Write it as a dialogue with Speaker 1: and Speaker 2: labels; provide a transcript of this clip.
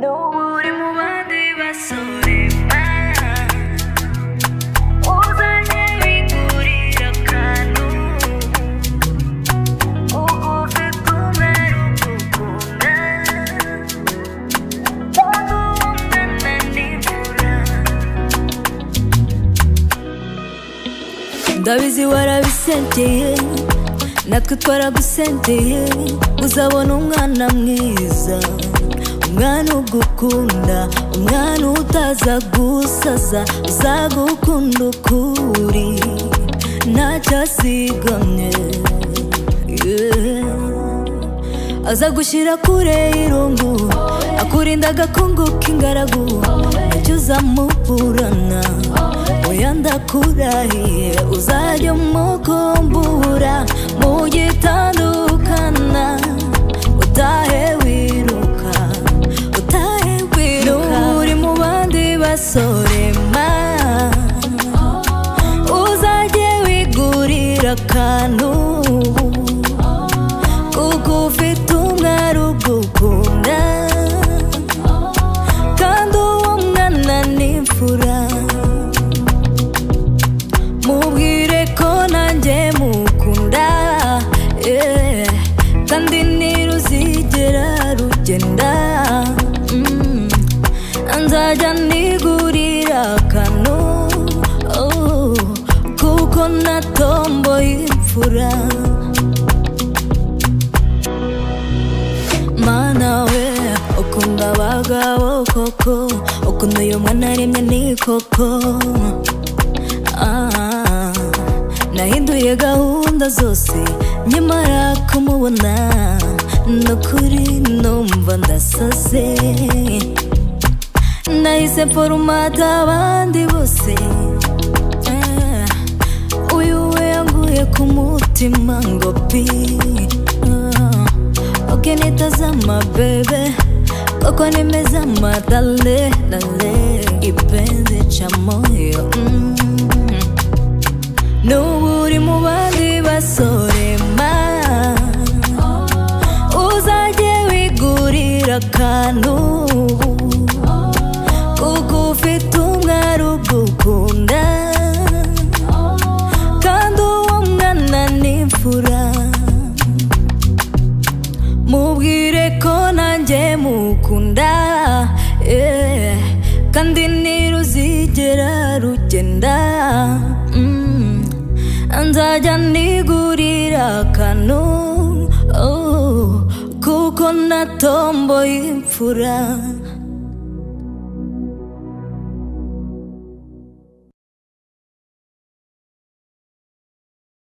Speaker 1: Nobody mubandi basorema uzanye bigurira akantu ugufite umwari ugukunda ungana n'imvura ndabizi warabisenteye natwe twaragusenteye uzabona umwana mwiza umwana ugukunda umwana utaza gusaza uzagukunda ukuri ntacyasigamye aza gushyira kure irungu akurinda agakungu k'ingaragu ntacyo uzamuburana oya ndakurahiye uzajya umukumbura mu gitandukana utahe wiruka uri mu bandi basorema uzajye wigurira akantu kuko ufite umwari ugukunda kandi uwo mwana n'imfura mubwire ko nanjye mukunda kandi ntiruzigera rugenda nzajya nigurira akantu kuko natomboye imfura mana we ukunda abagabo koko ukunda uyu mwana rimwe ni koko nahinduye gahunda zose nyamara kumubona nukuri numva ndasaze nahise forumata abandi bose uyu we yanguye ku mutima ngo pi ukinitazama bebe koko nimezama dale dale kipenzi cha moyo nuburi mu bandi basorema uzajye wigurira akantu kuko ufite umwari ugukunda kandi uwo mwana n'imfura mubwire ko nanjye mukunda kandi ntiruzigera rugenda nzajya nigurira akantu kuko natomboye imfura